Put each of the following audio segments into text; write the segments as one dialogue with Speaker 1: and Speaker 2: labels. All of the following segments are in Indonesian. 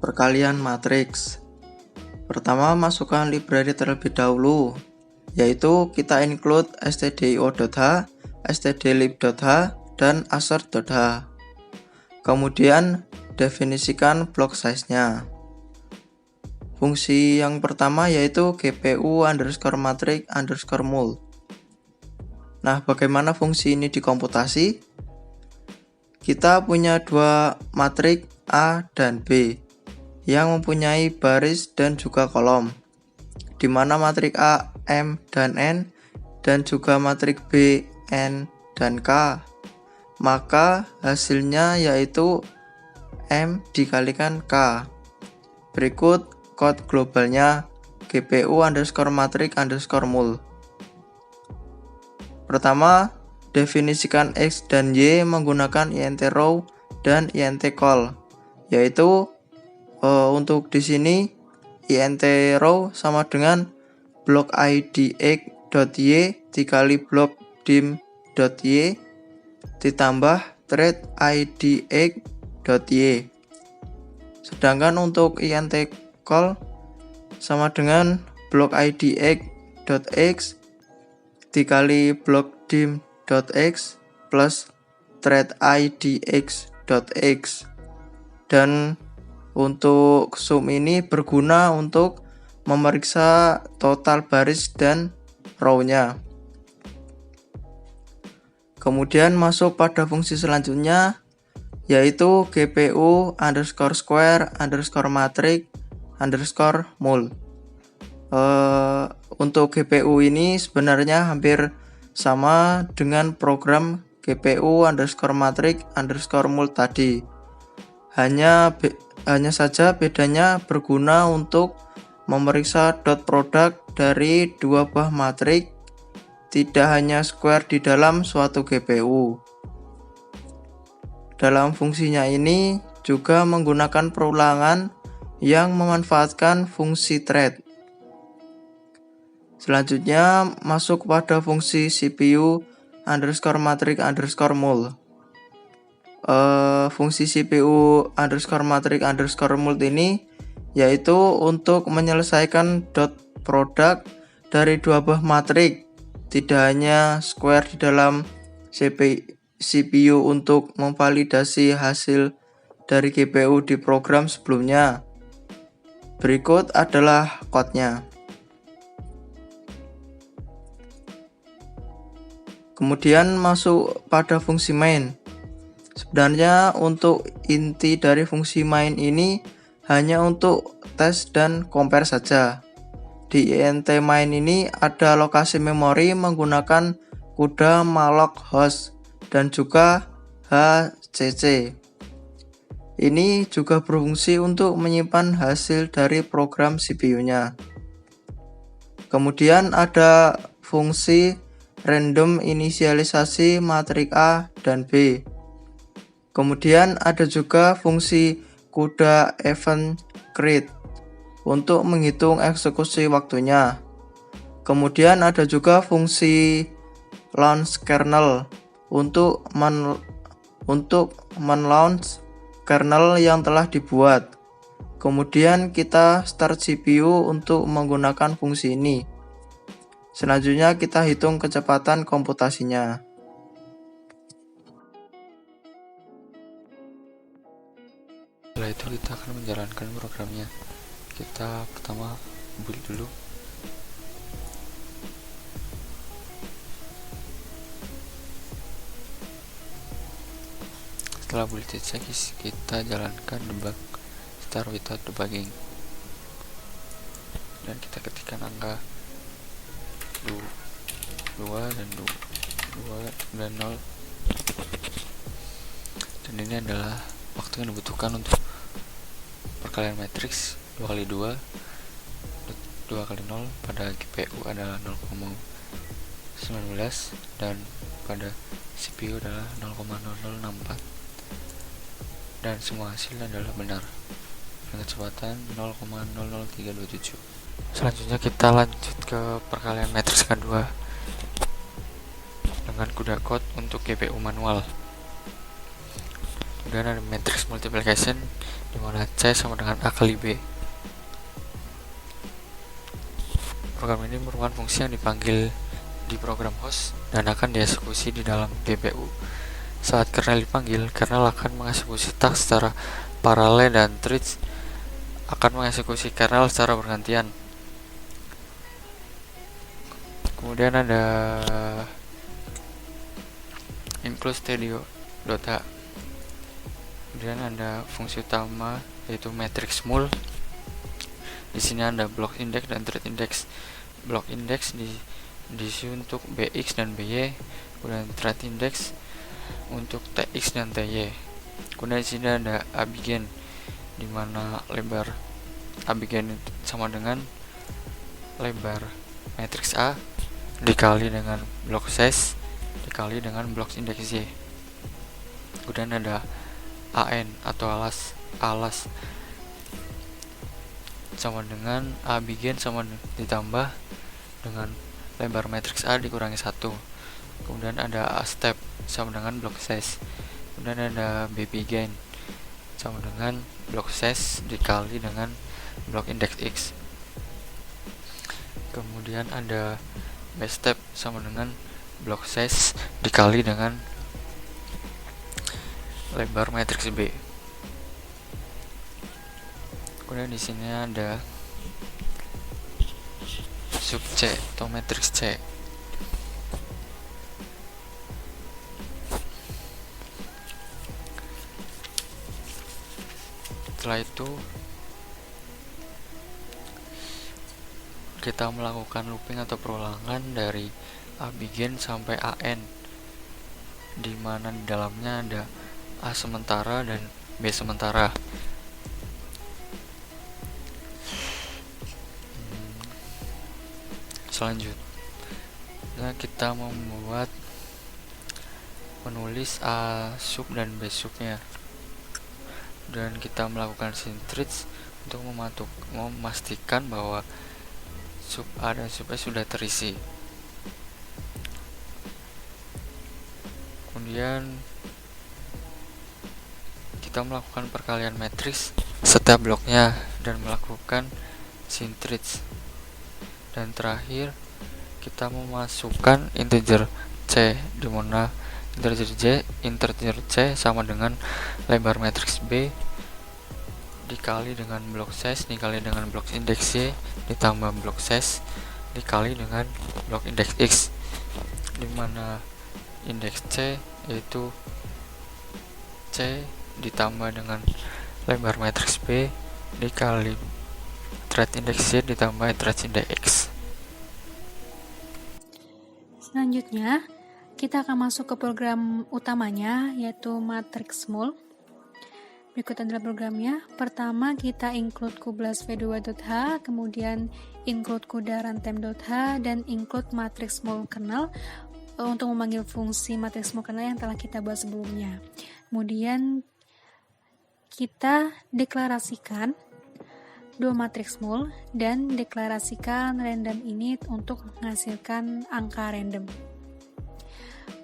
Speaker 1: Perkalian matriks. Pertama, masukkan library terlebih dahulu, yaitu kita include stdio.h, stdlib.h, dan assert.h. Kemudian, definisikan block size-nya. Fungsi yang pertama yaitu gpu_matrix_mul. Nah, bagaimana fungsi ini dikomputasi? Kita punya dua matriks A dan B yang mempunyai baris dan juga kolom, di mana matriks A M dan N dan juga matriks B N dan K. Maka hasilnya yaitu M dikalikan K. Berikut kode globalnya gpu_matrix_mul. Pertama, definisikan X dan Y menggunakan int row dan int call, yaitu untuk di sini int row sama dengan block id x.y dikali block dim.y ditambah thread id x.y. Sedangkan untuk int call sama dengan block id x.x dikali block dim.x plus thread id x.x. Dan untuk sum ini berguna untuk memeriksa total baris dan row-nya. Kemudian masuk pada fungsi selanjutnya, yaitu gpu_square_matrix_mul. Untuk GPU ini sebenarnya hampir sama dengan program gpu_matrix_mul tadi. Hanya saja bedanya berguna untuk memeriksa dot product dari dua buah matriks, tidak hanya square di dalam suatu GPU. Dalam fungsinya ini juga menggunakan perulangan yang memanfaatkan fungsi thread. Selanjutnya masuk pada fungsi CPU_matrix_mul. Fungsi CPU_matrix_mul ini yaitu untuk menyelesaikan dot product dari dua buah matriks, tidak hanya square di dalam CPU untuk memvalidasi hasil dari GPU di program sebelumnya. Berikut adalah kodenya. Kemudian masuk pada fungsi main. Sebenarnya untuk inti dari fungsi main ini hanya untuk tes dan compare saja. Di int main ini ada lokasi memori menggunakan kuda malloc host dan juga hcc. Ini juga berfungsi untuk menyimpan hasil dari program CPU-nya. Kemudian ada fungsi random inisialisasi matriks A dan B. Kemudian ada juga fungsi kuda event create untuk menghitung eksekusi waktunya. Kemudian ada juga fungsi launch kernel untuk men-launch kernel yang telah dibuat. Kemudian kita start CPU untuk menggunakan fungsi ini. Selanjutnya kita hitung kecepatan komputasinya.
Speaker 2: Setelah itu kita akan menjalankan programnya. Kita pertama build dulu. Setelah build check, kita jalankan debug start without debugging, dan kita ketikkan angka 2 dan 0, dan ini adalah waktu yang dibutuhkan untuk perkalian matriks 2 kali 2 kali 0 pada GPU adalah 0,19 dan pada CPU adalah 0,0064, dan semua hasil adalah benar dengan kecepatan 0,00327. Selanjutnya kita lanjut ke perkalian matriks kedua dengan kuda code untuk GPU manual. Kemudian ada matrix multiplication di mana C sama dengan A kali B. Program ini merupakan fungsi yang dipanggil di program host dan akan dieksekusi di dalam GPU. Saat kernel dipanggil, kernel akan mengeksekusi task secara paralel dan threads akan mengeksekusi kernel secara bergantian. Kemudian ada include studio.h. Kemudian ada fungsi utama yaitu matrix mul. Di sini ada block index dan thread index. Block index diisi untuk bx dan by, kemudian thread index untuk tx dan ty. Kemudian di sini ada abegen, di mana lebar abegen sama dengan lebar matriks A dikali dengan block size dikali dengan block index y. Kemudian ada an atau alas sama dengan abegen sama ditambah dengan lebar matriks A dikurangi 1. Kemudian ada a step sama dengan block size. Kemudian ada bbgen sama dengan block size dikali dengan block index x. Kemudian ada b step sama dengan block size dikali dengan lebar matriks B. Kemudian di sini ada sub C atau matriks C. Setelah itu kita melakukan looping atau perulangan dari abegen sampai an, di mana di dalamnya ada A sementara dan B sementara. Selanjutnya kita menulis A sub dan B subnya, dan kita melakukan synthreads untuk memastikan bahwa sub A dan sub B sudah terisi. Kemudian kita melakukan perkalian matriks setiap bloknya dan melakukan synthreads. Dan terakhir kita memasukkan integer C, di mana integer C sama dengan lebar matriks B dikali dengan block size dikali dengan block index Y ditambah block size dikali dengan block index X, di mana indeks C yaitu C ditambah dengan lebar matriks B dikali thread index Y ditambah thread index X.
Speaker 3: Selanjutnya, kita akan masuk ke program utamanya, yaitu matrix mul. Berikut adalah programnya. Pertama, kita include kublas v2.h, kemudian include kuda runtime.h, dan include matrix mul kernel untuk memanggil fungsi matrix mul kernel yang telah kita bahas sebelumnya. Kemudian kita deklarasikan dua matrix mul dan deklarasikan random init untuk menghasilkan angka random.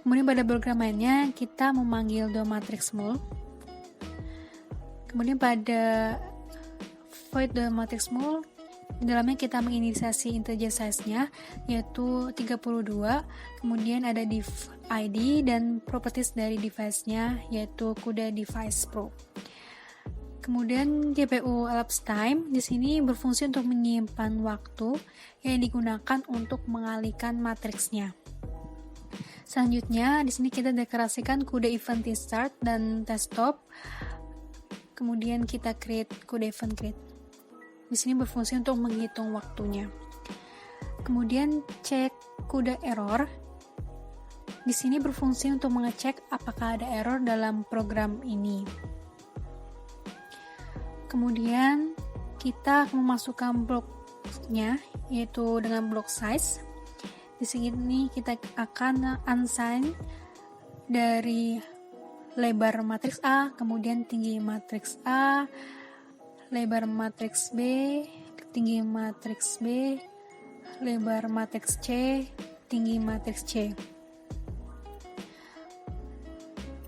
Speaker 3: Kemudian pada program lainnya kita memanggil dua matrix mul. Kemudian pada void dua matrix mul, di dalamnya kita menginisiasi integer size-nya yaitu 32. Kemudian ada div ID dan properties dari device-nya yaitu kuda device pro. Kemudian GPU elapsed time di sini berfungsi untuk menyimpan waktu yang digunakan untuk mengalihkan matriksnya. Selanjutnya di sini kita deklarasikan kuda event start dan test stop. Kemudian kita create kuda event create. Di sini berfungsi untuk menghitung waktunya. Kemudian cek kuda error. Di sini berfungsi untuk mengecek apakah ada error dalam program ini. Kemudian kita memasukkan bloknya yaitu dengan block size. Di sini kita akan unsign dari lebar matriks A, kemudian tinggi matriks A, lebar matriks B, tinggi matriks B, lebar matriks C, tinggi matriks C.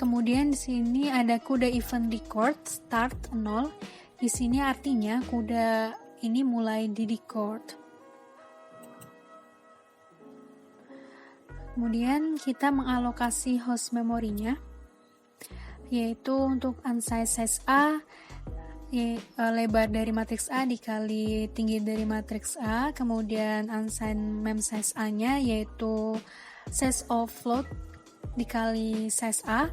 Speaker 3: Kemudian di sini ada kuda event record start 0. Di sini artinya kuda ini mulai di record. Kemudian kita mengalokasi host memorinya, yaitu untuk unsigned size A, lebar dari matriks A dikali tinggi dari matriks A, kemudian unsigned mem size A-nya yaitu size of float dikali size A,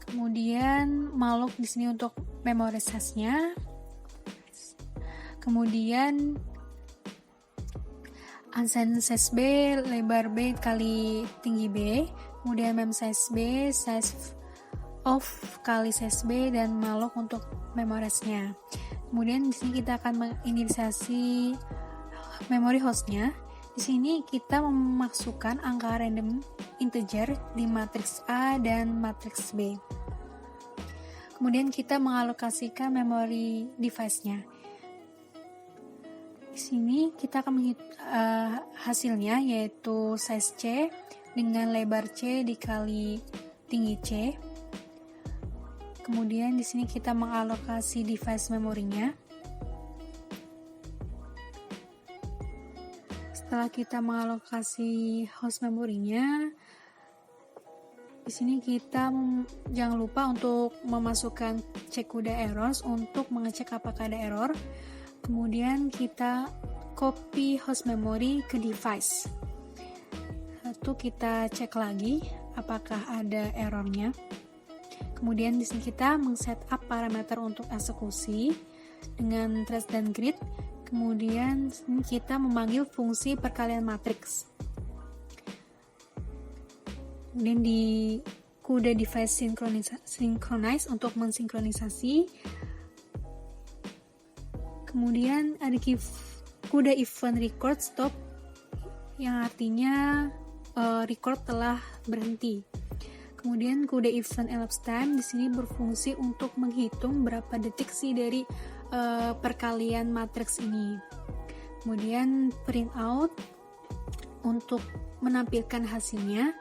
Speaker 3: kemudian malloc di sini untuk memory size-nya, kemudian unsigned size B, lebar B kali tinggi B, kemudian mem size B, size of kali size B, dan malloc untuk memoriznya. Kemudian di sini kita akan menginisiasi memory hostnya. Di sini kita memasukkan angka random integer di matriks A dan matriks B. Kemudian kita mengalokasikan memory device-nya. Di sini kita akan hasilnya yaitu size C dengan lebar C dikali tinggi C. Kemudian di sini kita mengalokasi device memorinya. Setelah kita mengalokasi host memorinya, di sini kita jangan lupa untuk memasukkan check kuda errors untuk mengecek apakah ada error. Kemudian kita copy host memory ke device. Lalu kita cek lagi apakah ada errornya. Kemudian di sini kita men-setup parameter untuk eksekusi dengan trace dan grid. Kemudian kita memanggil fungsi perkalian matriks. Kemudian di kuda device synchronize untuk mensinkronisasi. Kemudian ada kuda event record stop yang artinya record telah berhenti. Kemudian kuda event elapsed time di sini berfungsi untuk menghitung berapa detik sih dari perkalian matriks ini. Kemudian print out untuk menampilkan hasilnya.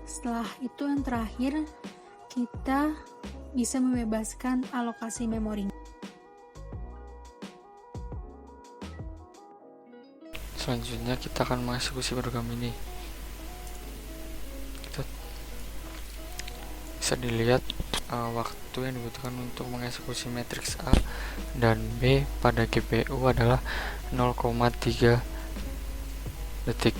Speaker 3: Setelah itu yang terakhir kita bisa membebaskan alokasi memori.
Speaker 2: Selanjutnya kita akan mengeksekusi program ini. Bisa dilihat waktu yang dibutuhkan untuk mengeksekusi matriks A dan B pada GPU adalah 0,3 detik.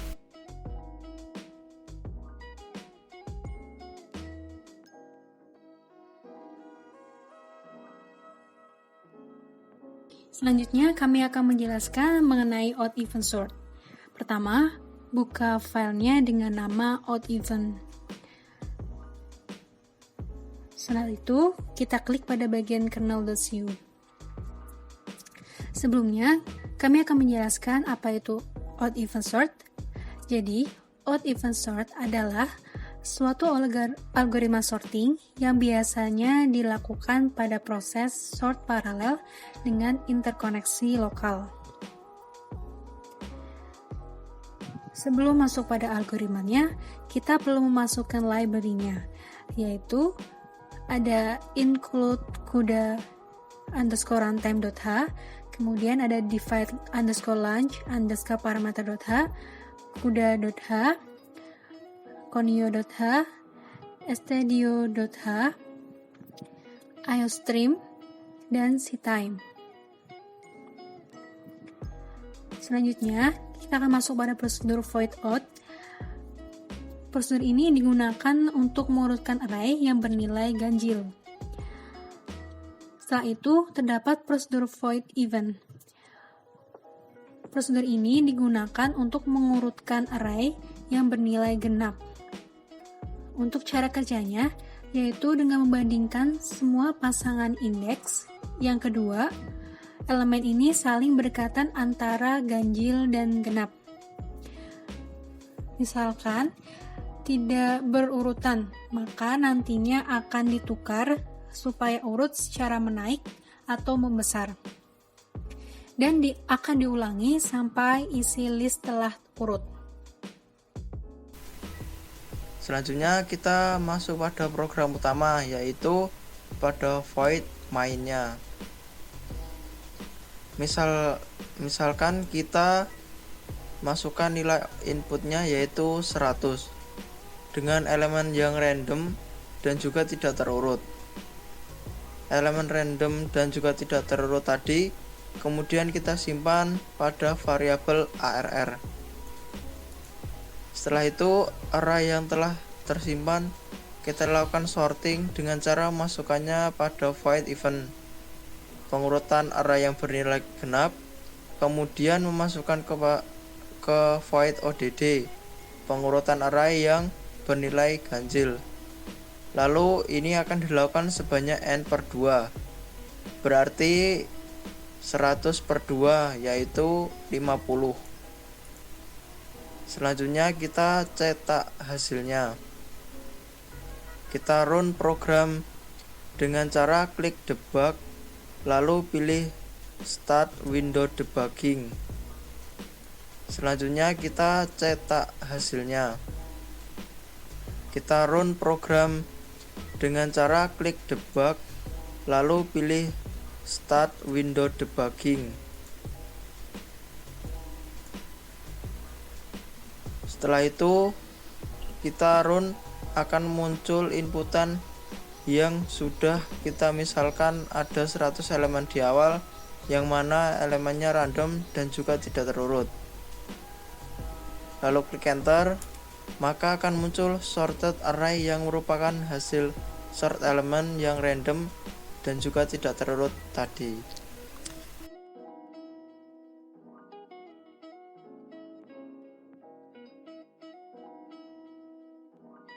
Speaker 3: Selanjutnya kami akan menjelaskan mengenai odd even sort. Pertama, buka filenya dengan nama odd even. Setelah itu, kita klik pada bagian kernel.cu. Sebelumnya, kami akan menjelaskan apa itu odd even sort. Jadi, odd even sort adalah suatu algoritma sorting yang biasanya dilakukan pada proses sort paralel dengan interkoneksi lokal. Sebelum masuk pada algoritmanya, kita perlu memasukkan library-nya, yaitu ada include kuda _runtime.h, kemudian ada divide _launch _parameter.h, kuda.h, conio.h, stdio.h, iostream, dan ctime. Selanjutnya, kita akan masuk pada prosedur void out. Prosedur ini digunakan untuk mengurutkan array yang bernilai ganjil. Setelah itu, terdapat prosedur void even. Prosedur ini digunakan untuk mengurutkan array yang bernilai genap. Untuk cara kerjanya, yaitu dengan membandingkan semua pasangan indeks. Yang kedua, elemen ini saling berdekatan antara ganjil dan genap. Misalkan, tidak berurutan, maka nantinya akan ditukar supaya urut secara menaik atau membesar. Dan akan diulangi sampai isi list telah urut.
Speaker 1: Selanjutnya kita masuk pada program utama, yaitu pada void mainnya. Misalkan kita masukkan nilai inputnya yaitu 100 dengan elemen yang random dan juga tidak terurut. Elemen random dan juga tidak terurut tadi kemudian kita simpan pada variabel ARR. Setelah itu array yang telah tersimpan kita lakukan sorting dengan cara masukkannya pada void event pengurutan array yang bernilai genap, kemudian memasukkan ke void ODD pengurutan array yang bernilai ganjil. Lalu ini akan dilakukan sebanyak n per 2, berarti 100 per 2 yaitu 50. Selanjutnya kita cetak hasilnya. Kita run program dengan cara klik debug, lalu pilih start window debugging. Selanjutnya kita cetak hasilnya. Kita run program dengan cara klik debug, lalu pilih start window debugging. Setelah itu kita run akan muncul inputan yang sudah kita misalkan ada 100 elemen di awal, yang mana elemennya random dan juga tidak terurut. Lalu klik enter, maka akan muncul sorted array yang merupakan hasil sort elemen yang random dan juga tidak terurut tadi.